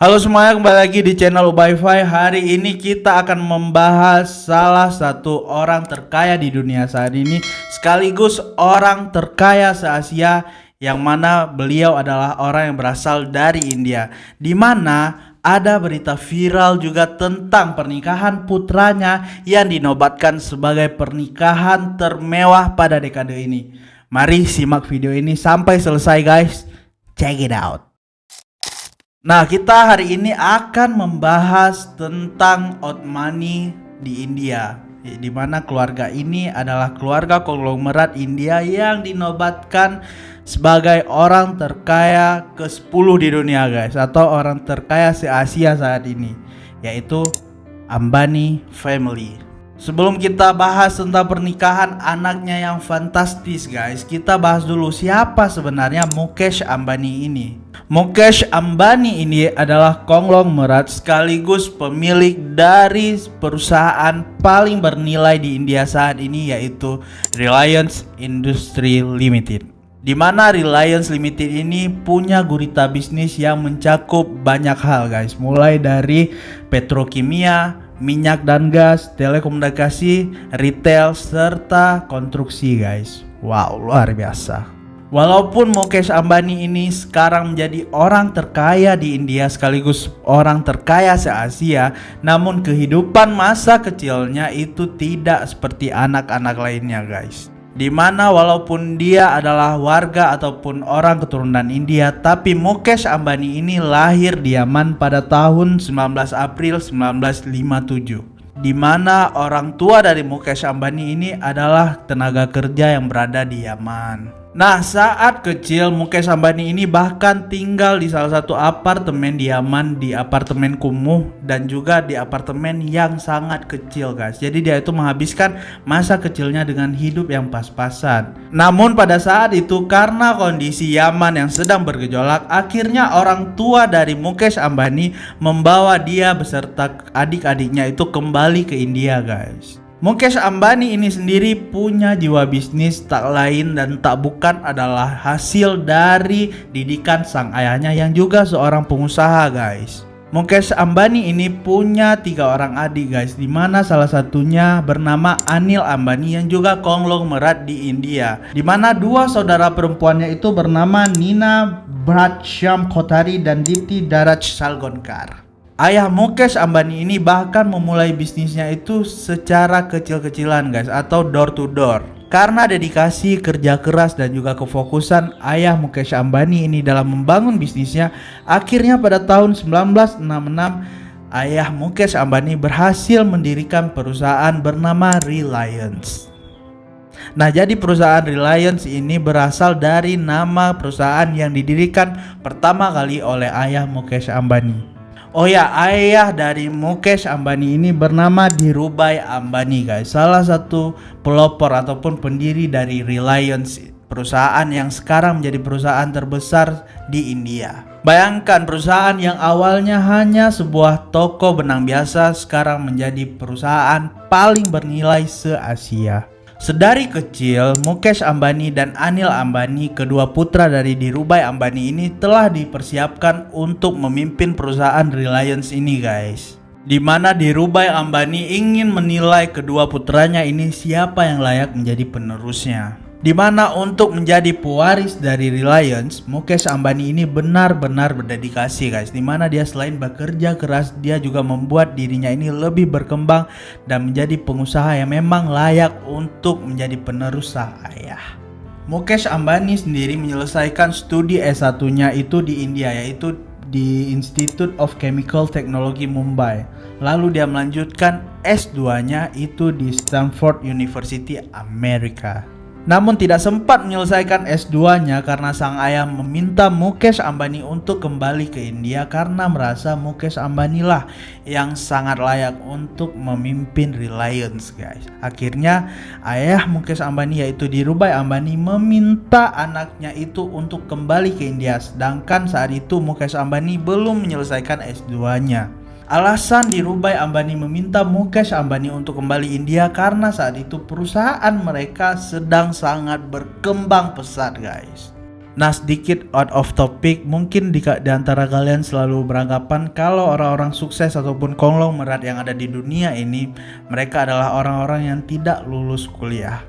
Halo semuanya, kembali lagi di channel Ubayfy. Hari ini kita akan membahas salah satu orang terkaya di dunia saat ini, sekaligus orang terkaya se-Asia, yang mana beliau adalah orang yang berasal dari India, di mana ada berita viral juga tentang pernikahan putranya yang dinobatkan sebagai pernikahan termewah pada dekade ini. Mari simak video ini sampai selesai guys. Check it out. Nah, kita hari ini akan membahas tentang Otmani di India, di mana keluarga ini adalah keluarga konglomerat India yang dinobatkan sebagai orang terkaya ke-10 di dunia guys, atau orang terkaya se-Asia saat ini, yaitu Ambani Family. Sebelum kita bahas tentang pernikahan anaknya yang fantastis guys, kita bahas dulu siapa sebenarnya Mukesh Ambani ini. Mukesh Ambani ini adalah konglomerat sekaligus pemilik dari perusahaan paling bernilai di India saat ini, yaitu Reliance Industries Limited. Di mana Reliance Limited ini punya gurita bisnis yang mencakup banyak hal guys, mulai dari petrokimia, minyak dan gas, telekomunikasi, retail, serta konstruksi guys. Wow, luar biasa. Walaupun Mukesh Ambani ini sekarang menjadi orang terkaya di India sekaligus orang terkaya se-Asia, namun kehidupan masa kecilnya itu tidak seperti anak-anak lainnya guys. Dimana walaupun dia adalah warga ataupun orang keturunan India, tapi Mukesh Ambani ini lahir di Yaman pada tahun 19 April 1957. Di mana orang tua dari Mukesh Ambani ini adalah tenaga kerja yang berada di Yaman. Nah, saat kecil Mukesh Ambani ini bahkan tinggal di salah satu apartemen di Yaman, di apartemen kumuh dan juga di apartemen yang sangat kecil guys. Jadi dia itu menghabiskan masa kecilnya dengan hidup yang pas-pasan. Namun pada saat itu karena kondisi Yaman yang sedang bergejolak, akhirnya orang tua dari Mukesh Ambani membawa dia beserta adik-adiknya itu kembali ke India guys. Mukesh Ambani ini sendiri punya jiwa bisnis tak lain dan tak bukan adalah hasil dari didikan sang ayahnya yang juga seorang pengusaha guys. Mukesh Ambani ini punya 3 orang adik guys, dimana salah satunya bernama Anil Ambani yang juga konglomerat di India, dimana 2 saudara perempuannya itu bernama Nina Bratsham Kothari dan Dipti Daraj Salgonkar. Ayah Mukesh Ambani ini bahkan memulai bisnisnya itu secara kecil-kecilan guys, atau door to door. Karena dedikasi, kerja keras dan juga kefokusan ayah Mukesh Ambani ini dalam membangun bisnisnya, akhirnya pada tahun 1966 ayah Mukesh Ambani berhasil mendirikan perusahaan bernama Reliance. Nah, jadi perusahaan Reliance ini berasal dari nama perusahaan yang didirikan pertama kali oleh ayah Mukesh Ambani. Oh ya, ayah dari Mukesh Ambani ini bernama Dhirubhai Ambani guys, salah satu pelopor ataupun pendiri dari Reliance, perusahaan yang sekarang menjadi perusahaan terbesar di India. Bayangkan, perusahaan yang awalnya hanya sebuah toko benang biasa sekarang menjadi perusahaan paling bernilai se-Asia. Sedari kecil, Mukesh Ambani dan Anil Ambani, kedua putra dari Dhirubhai Ambani ini telah dipersiapkan untuk memimpin perusahaan Reliance ini guys. Dimana Dhirubhai Ambani ingin menilai kedua putranya ini siapa yang layak menjadi penerusnya. Dimana untuk menjadi pewaris dari Reliance, Mukesh Ambani ini benar-benar berdedikasi guys. Dimana dia selain bekerja keras, dia juga membuat dirinya ini lebih berkembang dan menjadi pengusaha yang memang layak untuk menjadi penerus sang ayah. Mukesh Ambani sendiri menyelesaikan studi S1-nya itu di India, yaitu di Institute of Chemical Technology Mumbai. Lalu dia melanjutkan S2-nya itu di Stanford University Amerika. Namun tidak sempat menyelesaikan S2-nya karena sang ayah meminta Mukesh Ambani untuk kembali ke India karena merasa Mukesh Ambani lah yang sangat layak untuk memimpin Reliance guys. Akhirnya ayah Mukesh Ambani yaitu Dhirubhai Ambani meminta anaknya itu untuk kembali ke India, sedangkan saat itu Mukesh Ambani belum menyelesaikan S2-nya. Alasan Dhirubhai Ambani meminta Mukesh Ambani untuk kembali India karena saat itu perusahaan mereka sedang sangat berkembang pesat guys. Nah, sedikit out of topic, mungkin di antara kalian selalu beranggapan kalau orang-orang sukses ataupun konglomerat yang ada di dunia ini, mereka adalah orang-orang yang tidak lulus kuliah.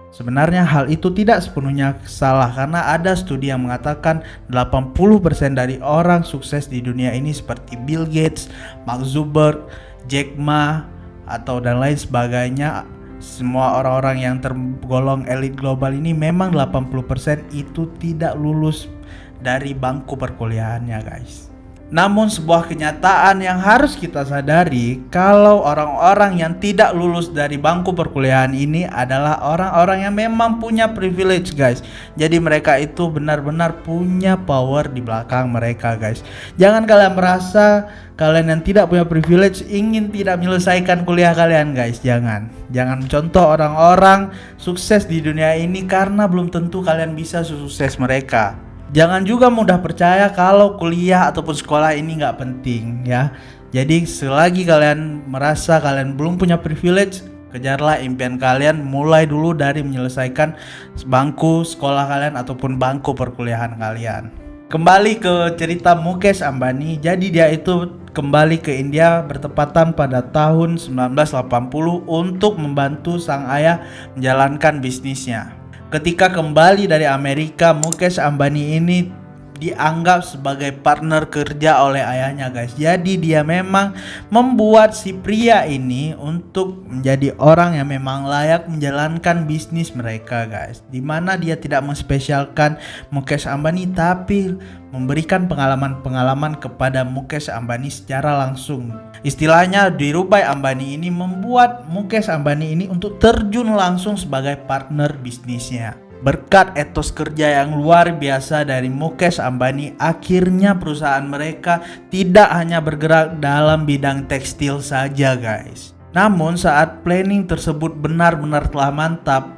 Sebenarnya hal itu tidak sepenuhnya salah, karena ada studi yang mengatakan 80% dari orang sukses di dunia ini seperti Bill Gates, Mark Zuckerberg, Jack Ma, atau dan lain sebagainya. Semua orang-orang yang tergolong elit global ini memang 80% itu tidak lulus dari bangku perkuliahannya, guys. Namun sebuah kenyataan yang harus kita sadari, kalau orang-orang yang tidak lulus dari bangku perkuliahan ini adalah orang-orang yang memang punya privilege, guys. Jadi mereka itu benar-benar punya power di belakang mereka, guys. Jangan kalian merasa kalian yang tidak punya privilege ingin tidak menyelesaikan kuliah kalian, guys. Jangan contoh orang-orang sukses di dunia ini, karena belum tentu kalian bisa sukses mereka. Jangan juga mudah percaya kalau kuliah ataupun sekolah ini nggak penting, ya. Jadi selagi kalian merasa kalian belum punya privilege, kejarlah impian kalian, mulai dulu dari menyelesaikan bangku sekolah kalian ataupun bangku perkuliahan kalian. Kembali ke cerita Mukesh Ambani, jadi dia itu kembali ke India bertepatan pada tahun 1980 untuk membantu sang ayah menjalankan bisnisnya. Ketika kembali dari Amerika, Mukesh Ambani ini dianggap sebagai partner kerja oleh ayahnya, guys. Jadi dia memang membuat si pria ini untuk menjadi orang yang memang layak menjalankan bisnis mereka, guys. Dimana dia tidak menspesialkan Mukesh Ambani, tapi memberikan pengalaman-pengalaman kepada Mukesh Ambani secara langsung. Istilahnya Dhirubhai Ambani ini membuat Mukesh Ambani ini untuk terjun langsung sebagai partner bisnisnya. Berkat etos kerja yang luar biasa dari Mukesh Ambani, akhirnya perusahaan mereka tidak hanya bergerak dalam bidang tekstil saja, guys. Namun saat planning tersebut benar-benar telah mantap,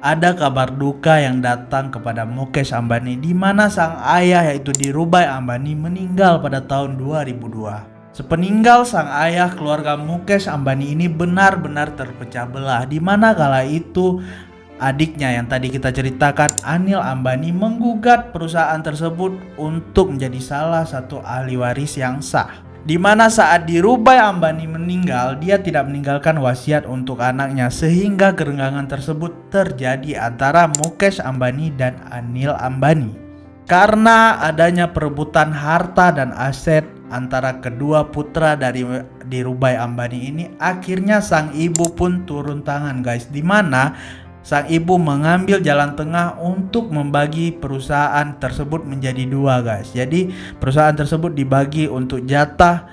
ada kabar duka yang datang kepada Mukesh Ambani, di mana sang ayah yaitu Dhirubhai Ambani meninggal pada tahun 2002. Sepeninggal sang ayah, keluarga Mukesh Ambani ini benar-benar terpecah belah, di mana kala itu adiknya yang tadi kita ceritakan, Anil Ambani, menggugat perusahaan tersebut untuk menjadi salah satu ahli waris yang sah. Di mana saat Dhirubhai Ambani meninggal, dia tidak meninggalkan wasiat untuk anaknya, sehingga kerenggangan tersebut terjadi antara Mukesh Ambani dan Anil Ambani. Karena adanya perebutan harta dan aset antara kedua putra dari Dhirubhai Ambani ini, akhirnya sang ibu pun turun tangan, guys. Di mana sang ibu mengambil jalan tengah untuk membagi perusahaan tersebut menjadi dua, guys. Jadi perusahaan tersebut dibagi untuk jatah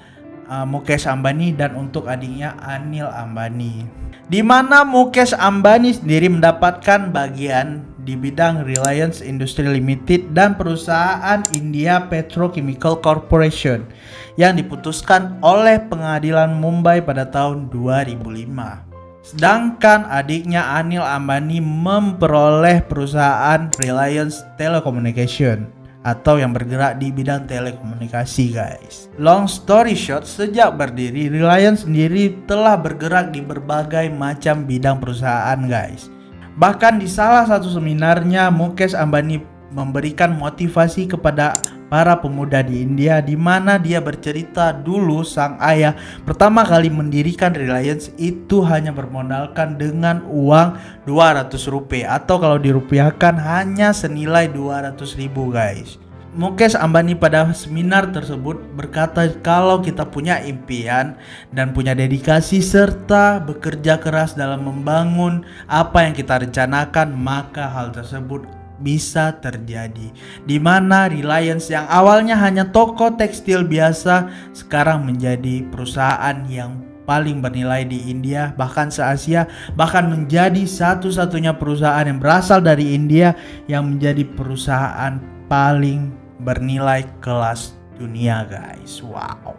Mukesh Ambani dan untuk adiknya Anil Ambani. Di mana Mukesh Ambani sendiri mendapatkan bagian di bidang Reliance Industries Limited dan perusahaan India Petrochemical Corporation yang diputuskan oleh Pengadilan Mumbai pada tahun 2005. Sedangkan adiknya Anil Ambani memperoleh perusahaan Reliance Telecommunication atau yang bergerak di bidang telekomunikasi, guys. Long story short, sejak berdiri, Reliance sendiri telah bergerak di berbagai macam bidang perusahaan, guys. Bahkan di salah satu seminarnya, Mukesh Ambani memberikan motivasi kepada para pemuda di India, di mana dia bercerita dulu sang ayah pertama kali mendirikan Reliance itu hanya bermodalkan dengan uang 200 rupiah atau kalau dirupiahkan hanya senilai 200.000, guys. Mukesh Ambani pada seminar tersebut berkata kalau kita punya impian dan punya dedikasi serta bekerja keras dalam membangun apa yang kita rencanakan, maka hal tersebut bisa terjadi. Di mana Reliance yang awalnya hanya toko tekstil biasa sekarang menjadi perusahaan yang paling bernilai di India, bahkan se-Asia, bahkan menjadi satu-satunya perusahaan yang berasal dari India yang menjadi perusahaan paling bernilai kelas dunia, guys. Wow.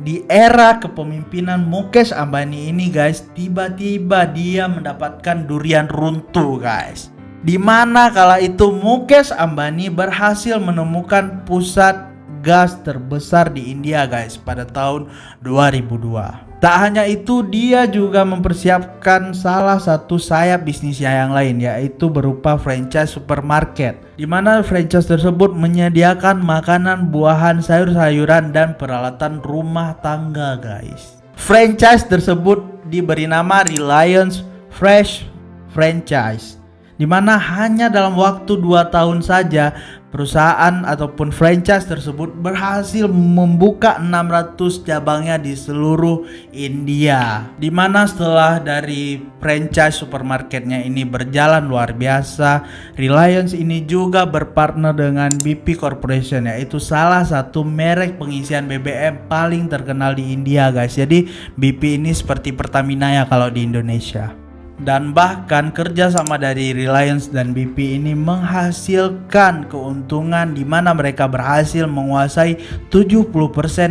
Di era kepemimpinan Mukesh Ambani ini, guys, tiba-tiba dia mendapatkan durian runtuh, guys. Di mana kala itu Mukesh Ambani berhasil menemukan pusat gas terbesar di India guys pada tahun 2002. Tak hanya itu, dia juga mempersiapkan salah satu sayap bisnisnya yang lain, yaitu berupa franchise supermarket, di mana franchise tersebut menyediakan makanan, buahan, sayur-sayuran, dan peralatan rumah tangga guys. Franchise tersebut diberi nama Reliance Fresh Franchise, di mana hanya dalam waktu 2 tahun saja perusahaan ataupun franchise tersebut berhasil membuka 600 cabangnya di seluruh India. Di mana setelah dari franchise supermarketnya ini berjalan luar biasa, Reliance ini juga berpartner dengan BP Corporation, yaitu salah satu merek pengisian BBM paling terkenal di India guys. Jadi BP ini seperti Pertamina ya kalau di Indonesia. Dan bahkan kerjasama dari Reliance dan BP ini menghasilkan keuntungan di mana mereka berhasil menguasai 70%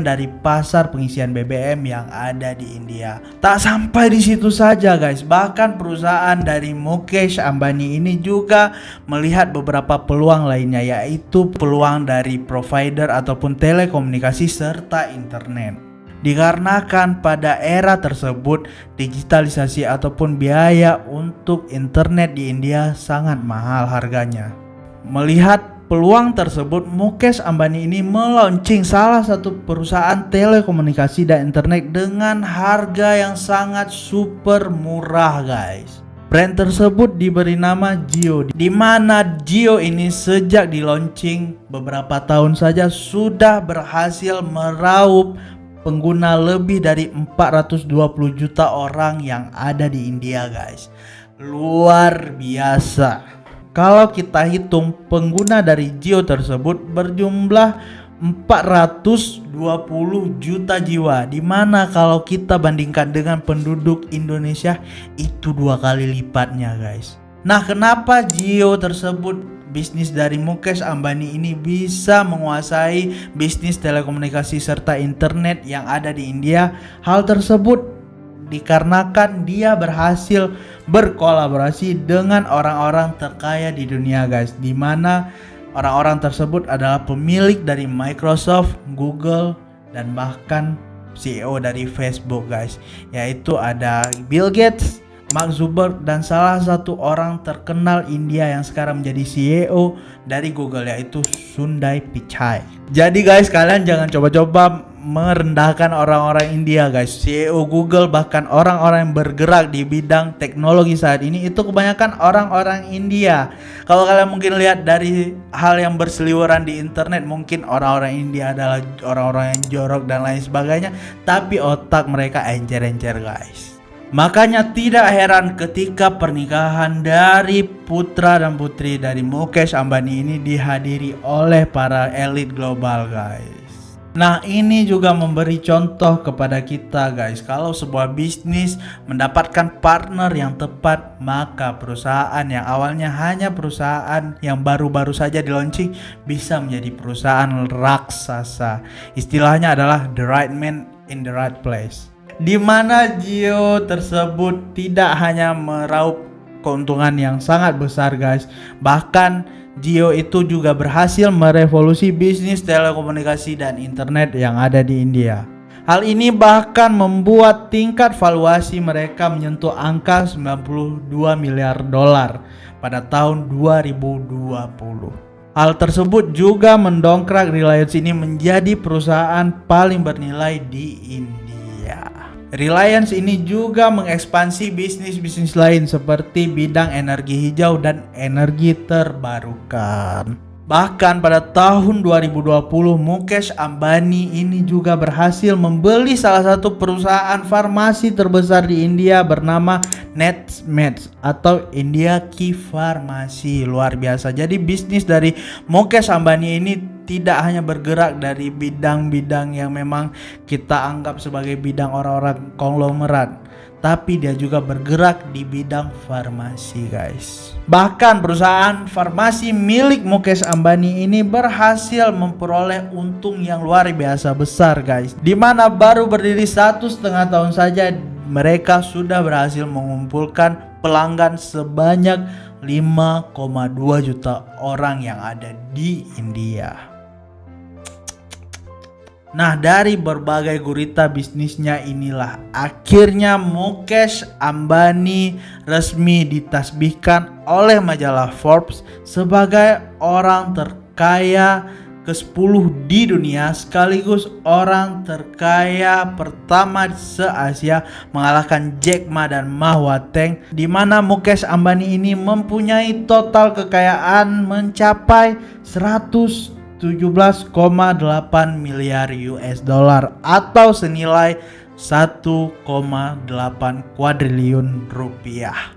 dari pasar pengisian BBM yang ada di India. Tak sampai di situ saja guys, bahkan perusahaan dari Mukesh Ambani ini juga melihat beberapa peluang lainnya, yaitu peluang dari provider ataupun telekomunikasi serta internet. Dikarenakan pada era tersebut digitalisasi ataupun biaya untuk internet di India sangat mahal harganya. Melihat peluang tersebut, Mukesh Ambani ini meluncing salah satu perusahaan telekomunikasi dan internet dengan harga yang sangat super murah guys. Brand tersebut diberi nama Jio, di mana Jio ini sejak di launching beberapa tahun saja sudah berhasil meraup pengguna lebih dari 420 juta orang yang ada di India guys. Luar biasa. Kalau kita hitung, pengguna dari Jio tersebut berjumlah 420 juta jiwa, dimana kalau kita bandingkan dengan penduduk Indonesia itu 2 kali lipatnya guys. Nah, kenapa Jio tersebut, bisnis dari Mukesh Ambani ini bisa menguasai bisnis telekomunikasi serta internet yang ada di India? Hal tersebut dikarenakan dia berhasil berkolaborasi dengan orang-orang terkaya di dunia guys, di mana orang-orang tersebut adalah pemilik dari Microsoft, Google, dan bahkan CEO dari Facebook guys, yaitu ada Bill Gates, Mark Zuckerberg, dan salah satu orang terkenal India yang sekarang menjadi CEO dari Google, yaitu Sundar Pichai. Jadi guys, kalian jangan coba-coba merendahkan orang-orang India guys. CEO Google, bahkan orang-orang yang bergerak di bidang teknologi saat ini itu kebanyakan orang-orang India. Kalau kalian mungkin lihat dari hal yang berseliweran di internet, mungkin orang-orang India adalah orang-orang yang jorok dan lain sebagainya, tapi otak mereka encer-encer guys. Makanya tidak heran ketika pernikahan dari putra dan putri dari Mukesh Ambani ini dihadiri oleh para elit global guys. Nah, ini juga memberi contoh kepada kita guys, kalau sebuah bisnis mendapatkan partner yang tepat, maka perusahaan yang awalnya hanya perusahaan yang baru-baru saja di launching bisa menjadi perusahaan raksasa. Istilahnya adalah the right man in the right place. Di mana Jio tersebut tidak hanya meraup keuntungan yang sangat besar guys, bahkan Jio itu juga berhasil merevolusi bisnis telekomunikasi dan internet yang ada di India. Hal ini bahkan membuat tingkat valuasi mereka menyentuh angka 92 miliar dolar pada tahun 2020. Hal tersebut juga mendongkrak Reliance ini menjadi perusahaan paling bernilai di India. Reliance ini juga mengekspansi bisnis-bisnis lain seperti bidang energi hijau dan energi terbarukan. Bahkan pada tahun 2020, Mukesh Ambani ini juga berhasil membeli salah satu perusahaan farmasi terbesar di India bernama NetMeds atau India Key Pharmacy. Luar biasa. Jadi bisnis dari Mukesh Ambani ini tidak hanya bergerak dari bidang-bidang yang memang kita anggap sebagai bidang orang-orang konglomerat, tapi dia juga bergerak di bidang farmasi guys. Bahkan perusahaan farmasi milik Mukesh Ambani ini berhasil memperoleh untung yang luar biasa besar guys, dimana baru berdiri 1,5 tahun saja mereka sudah berhasil mengumpulkan pelanggan sebanyak 5,2 juta orang yang ada di India. Nah, dari berbagai gurita bisnisnya inilah akhirnya Mukesh Ambani resmi ditasbihkan oleh majalah Forbes sebagai orang terkaya ke-10 di dunia, sekaligus orang terkaya pertama se-Asia, mengalahkan Jack Ma dan Ma Hua-teng, di mana Mukesh Ambani ini mempunyai total kekayaan mencapai 17,8 miliar US dollar atau senilai 1,8 kuadriliun rupiah.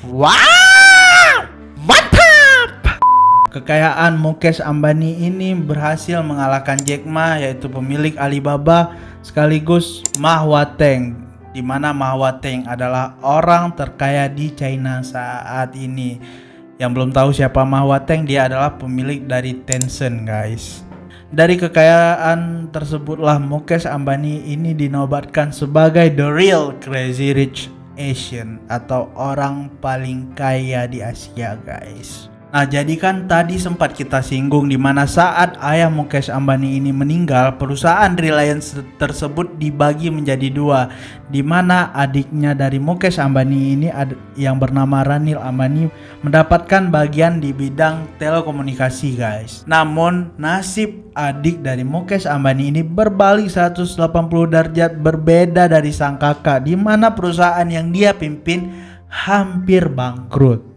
Wow, mantap! Kekayaan Mukesh Ambani ini berhasil mengalahkan Jack Ma, yaitu pemilik Alibaba, sekaligus Ma Hua-teng, di mana Ma Hua-teng adalah orang terkaya di China saat ini. Yang belum tahu siapa Ma Hua-teng, dia adalah pemilik dari Tencent, guys. Dari kekayaan tersebutlah Mukesh Ambani ini dinobatkan sebagai the real crazy rich Asian atau orang paling kaya di Asia, guys. Nah, jadi kan tadi sempat kita singgung di mana saat ayah Mukesh Ambani ini meninggal, perusahaan Reliance tersebut dibagi menjadi dua, di mana adiknya dari Mukesh Ambani ini yang bernama Ranil Ambani mendapatkan bagian di bidang telekomunikasi, guys. Namun nasib adik dari Mukesh Ambani ini berbalik 180 derajat berbeda dari sang kakak, di mana perusahaan yang dia pimpin hampir bangkrut.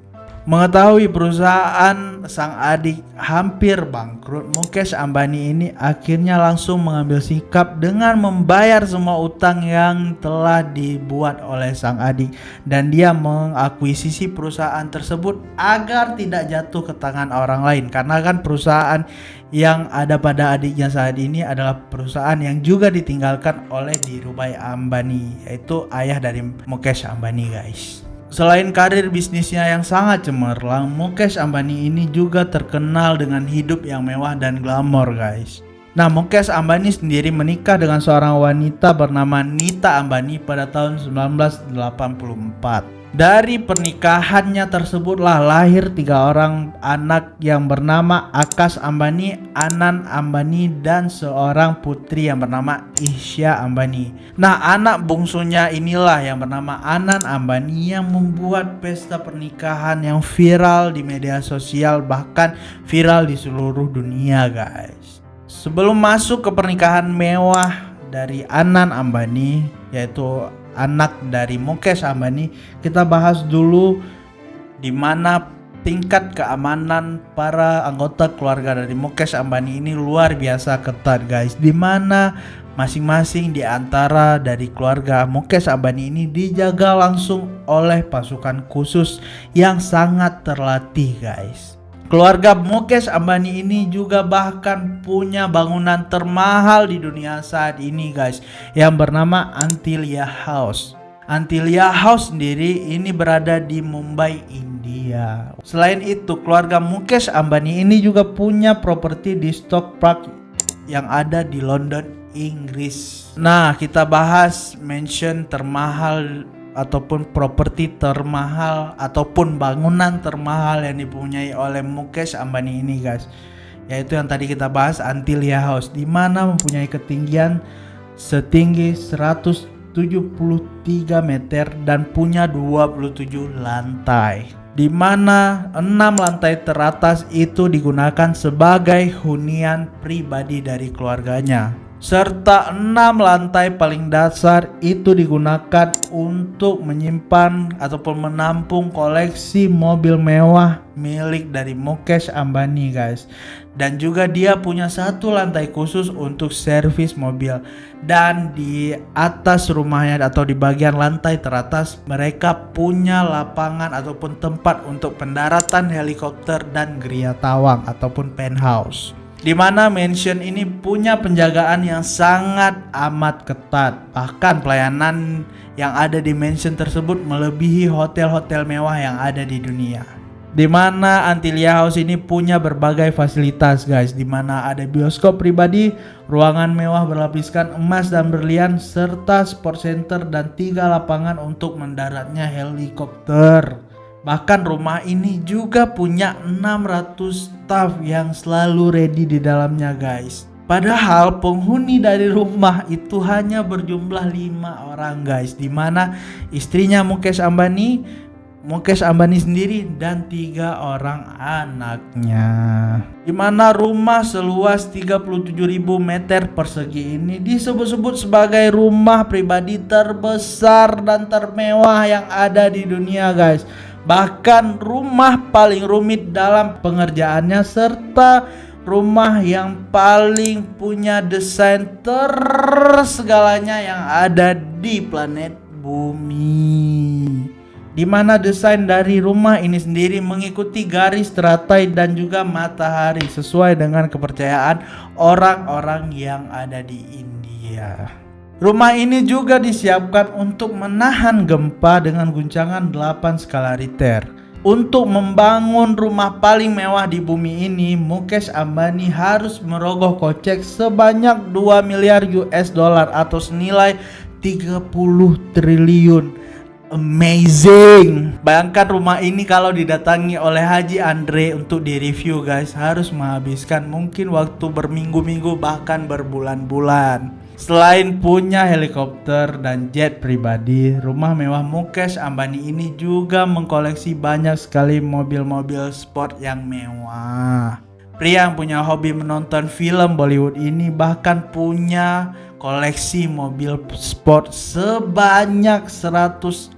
Mengetahui perusahaan sang adik hampir bangkrut, Mukesh Ambani ini akhirnya langsung mengambil sikap dengan membayar semua utang yang telah dibuat oleh sang adik, dan dia mengakuisisi perusahaan tersebut agar tidak jatuh ke tangan orang lain, karena kan perusahaan yang ada pada adiknya saat ini adalah perusahaan yang juga ditinggalkan oleh Dhirubhai Ambani, yaitu ayah dari Mukesh Ambani, guys. Selain karir bisnisnya yang sangat cemerlang, Mukesh Ambani ini juga terkenal dengan hidup yang mewah dan glamor, guys. Nah, Mukesh Ambani sendiri menikah dengan seorang wanita bernama Nita Ambani pada tahun 1984. Dari pernikahannya tersebutlah lahir 3 orang anak yang bernama Akash Ambani, Anand Ambani, dan seorang putri yang bernama Isha Ambani. Nah, anak bungsunya inilah yang bernama Anand Ambani yang membuat pesta pernikahan yang viral di media sosial, bahkan viral di seluruh dunia, guys. Sebelum masuk ke pernikahan mewah dari Anand Ambani, yaitu anak dari Mukesh Ambani, kita bahas dulu di mana tingkat keamanan para anggota keluarga dari Mukesh Ambani ini luar biasa ketat, guys. Di mana masing-masing di antara dari keluarga Mukesh Ambani ini dijaga langsung oleh pasukan khusus yang sangat terlatih, guys. Keluarga Mukesh Ambani ini juga bahkan punya bangunan termahal di dunia saat ini, guys, yang bernama Antilia House. Antilia House sendiri ini berada di Mumbai, India. Selain itu, keluarga Mukesh Ambani ini juga punya properti di Stoke Park yang ada di London, Inggris. Nah, kita bahas mansion termahal ataupun properti termahal ataupun bangunan termahal yang dipunyai oleh Mukesh Ambani ini, guys, yaitu yang tadi kita bahas Antilia House, di mana mempunyai ketinggian setinggi 173 meter dan punya 27 lantai, di mana 6 lantai teratas itu digunakan sebagai hunian pribadi dari keluarganya, serta 6 lantai paling dasar itu digunakan untuk menyimpan ataupun menampung koleksi mobil mewah milik dari Mukesh Ambani, guys. Dan juga dia punya 1 lantai khusus untuk servis mobil. Dan di atas rumahnya atau di bagian lantai teratas mereka punya lapangan ataupun tempat untuk pendaratan helikopter dan geria tawang ataupun penthouse, di mana mansion ini punya penjagaan yang sangat amat ketat. Bahkan pelayanan yang ada di mansion tersebut melebihi hotel-hotel mewah yang ada di dunia. Di mana Antilia House ini punya berbagai fasilitas, guys, di mana ada bioskop pribadi, ruangan mewah berlapiskan emas dan berlian, serta sport center dan 3 lapangan untuk mendaratnya helikopter. Bahkan rumah ini juga punya 600 staff yang selalu ready di dalamnya, guys. Padahal penghuni dari rumah itu hanya berjumlah 5 orang guys, dimana istrinya Mukesh Ambani sendiri dan 3 orang anaknya. Dimana rumah seluas 37.000 meter persegi ini disebut-sebut sebagai rumah pribadi terbesar dan termewah yang ada di dunia guys. Bahkan rumah paling rumit dalam pengerjaannya serta rumah yang paling punya desain tersegalanya yang ada di planet bumi. Di mana desain dari rumah ini sendiri mengikuti garis teratai dan juga matahari sesuai dengan kepercayaan orang-orang yang ada di India. Rumah ini juga disiapkan untuk menahan gempa dengan guncangan 8 skala Richter. Untuk membangun rumah paling mewah di bumi ini, Mukesh Ambani harus merogoh kocek sebanyak 2 miliar US dollar atau senilai 30 triliun. Amazing. Bayangkan rumah ini kalau didatangi oleh Haji Andre untuk direview guys, harus menghabiskan mungkin waktu berminggu-minggu bahkan berbulan-bulan. Selain punya helikopter dan jet pribadi, rumah mewah Mukesh Ambani ini juga mengkoleksi banyak sekali mobil-mobil sport yang mewah. Pria yang punya hobi menonton film Bollywood ini bahkan punya koleksi mobil sport sebanyak 160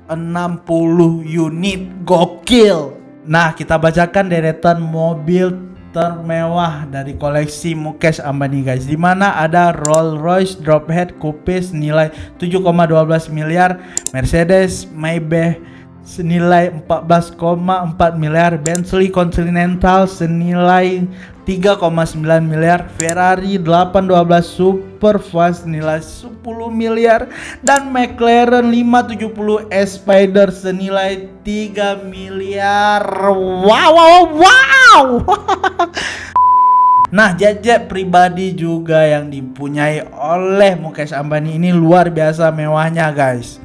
unit. Gokil. Nah, kita bacakan deretan mobil termewah dari koleksi Mukesh Ambani guys, di mana ada Rolls-Royce Drophead Coupe senilai 7,12 miliar, Mercedes Maybach senilai 14,4 miliar, Bentley Continental senilai 3,9 miliar, Ferrari 812 Superfast senilai 10 miliar, dan McLaren 570 Spider senilai 3 miliar. Wow. Nah, jet pribadi juga yang dipunyai oleh Mukesh Ambani ini luar biasa mewahnya guys.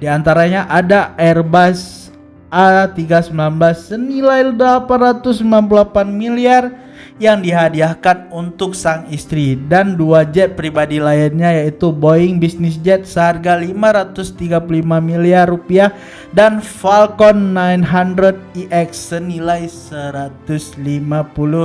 Di antaranya ada Airbus A319 senilai 898 miliar yang dihadiahkan untuk sang istri, dan 2 jet pribadi lainnya yaitu Boeing Business Jet seharga 535 miliar rupiah dan Falcon 900 EX senilai 150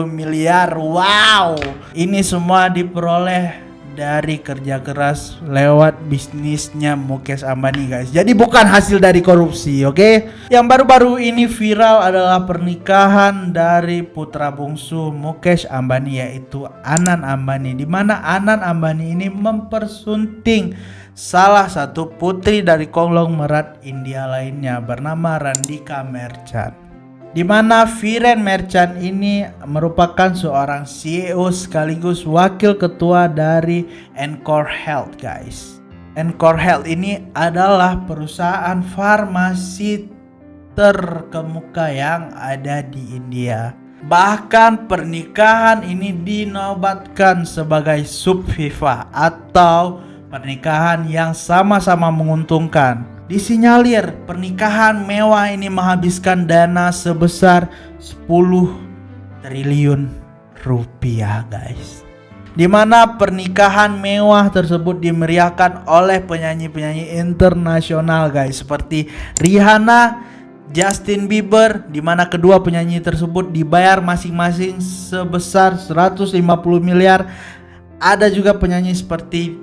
miliar. Wow, ini semua diperoleh dari kerja keras lewat bisnisnya Mukesh Ambani guys. Jadi bukan hasil dari korupsi, oke? Yang baru-baru ini viral adalah pernikahan dari putra bungsu Mukesh Ambani yaitu Anand Ambani, di mana Anand Ambani ini mempersunting salah satu putri dari konglomerat India lainnya bernama Randhika Merchant. Di mana Viren Merchant ini merupakan seorang CEO sekaligus wakil ketua dari Encore Health guys. Encore Health ini adalah perusahaan farmasi terkemuka yang ada di India. Bahkan pernikahan ini dinobatkan sebagai subviva atau pernikahan yang sama-sama menguntungkan. Disinyalir pernikahan mewah ini menghabiskan dana sebesar 10 triliun rupiah guys. Dimana pernikahan mewah tersebut dimeriahkan oleh penyanyi-penyanyi internasional guys, seperti Rihanna, Justin Bieber, dimana kedua penyanyi tersebut dibayar masing-masing sebesar 150 miliar. Ada juga penyanyi seperti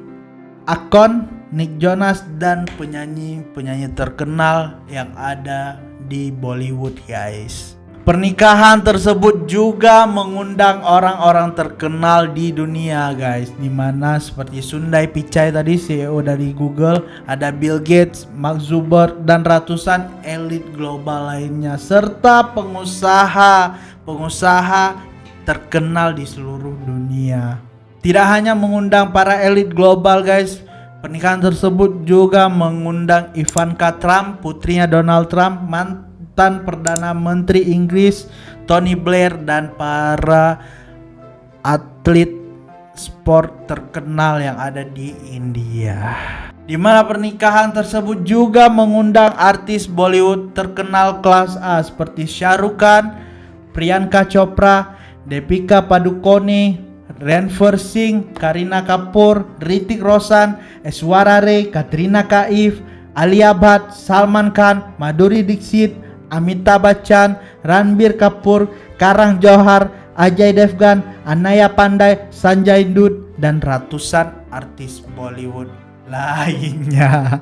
Akon, Nick Jonas, dan penyanyi-penyanyi terkenal yang ada di Bollywood guys. Pernikahan tersebut juga mengundang orang-orang terkenal di dunia guys, dimana seperti Sundar Pichai tadi, CEO dari Google, ada Bill Gates, Mark Zuckerberg, dan ratusan elit global lainnya, serta pengusaha terkenal di seluruh dunia. Tidak hanya mengundang para elit global guys, pernikahan tersebut juga mengundang Ivanka Trump, putrinya Donald Trump, mantan Perdana Menteri Inggris Tony Blair, dan para atlet sport terkenal yang ada di India. Di mana pernikahan tersebut juga mengundang artis Bollywood terkenal kelas A seperti Shah Rukh Khan, Priyanka Chopra, Deepika Padukone, Ranveer Singh, Kareena Kapoor, Hrithik Roshan, Aishwarya Rai, Katrina Kaif, Alia Bhatt, Salman Khan, Madhuri Dixit, Amitabh Bachchan, Ranbir Kapoor, Karan Johar, Ajay Devgan, Anaya Pandey, Sanjay Dutt, dan ratusan artis Bollywood lainnya.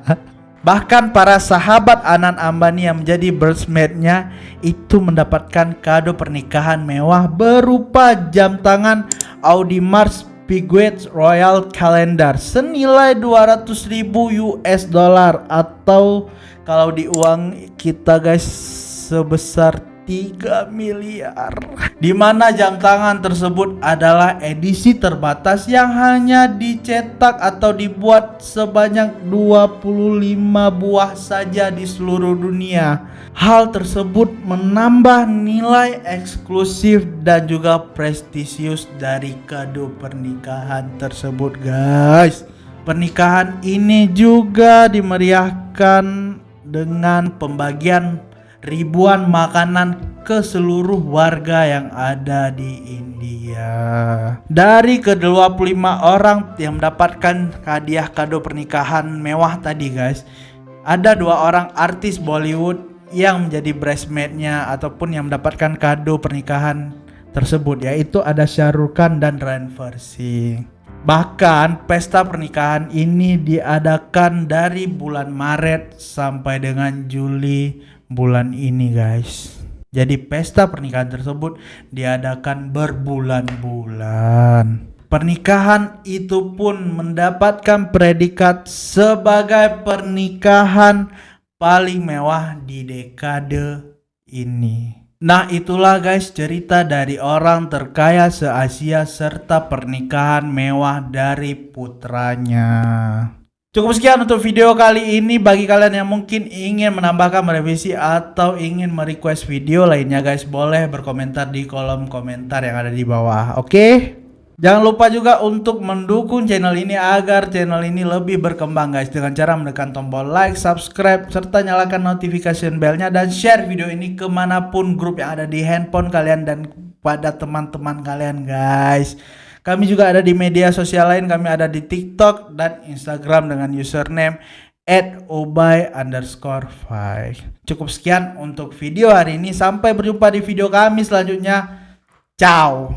Bahkan para sahabat Anand Ambani yang menjadi bridesmaid-nya itu mendapatkan kado pernikahan mewah berupa jam tangan Audemars Piguet Royal Calendar senilai 200.000 US dollar atau kalau di uang kita guys sebesar 3 miliar. Di mana jam tangan tersebut adalah edisi terbatas yang hanya dicetak atau dibuat sebanyak 25 buah saja di seluruh dunia. Hal tersebut menambah nilai eksklusif dan juga prestisius dari kado pernikahan tersebut guys. Pernikahan ini juga dimeriahkan dengan pembagian ribuan makanan ke seluruh warga yang ada di India. Dari ke-25 orang yang mendapatkan hadiah kado pernikahan mewah tadi guys, ada 2 orang artis Bollywood yang menjadi bridesmaid-nya ataupun yang mendapatkan kado pernikahan tersebut, yaitu ada Shah Rukh Khan dan Ranveer Singh. Bahkan pesta pernikahan ini diadakan dari bulan Maret sampai dengan Juli bulan ini guys. Jadi pesta pernikahan tersebut diadakan berbulan-bulan. Pernikahan itu pun mendapatkan predikat sebagai pernikahan paling mewah di dekade ini. Nah itulah guys cerita dari orang terkaya se-Asia serta pernikahan mewah dari putranya. Cukup sekian untuk video kali ini. Bagi kalian yang mungkin ingin menambahkan, merevisi atau ingin merequest video lainnya guys, boleh berkomentar di kolom komentar yang ada di bawah. Oke? Jangan lupa juga untuk mendukung channel ini agar channel ini lebih berkembang guys, dengan cara menekan tombol like, subscribe, serta nyalakan notification bellnya, dan share video ini kemanapun grup yang ada di handphone kalian dan pada teman-teman kalian guys. Kami juga ada di media sosial lain, kami ada di TikTok dan Instagram dengan username @obay_5. Cukup sekian untuk video hari ini, sampai berjumpa di video kami selanjutnya. Ciao.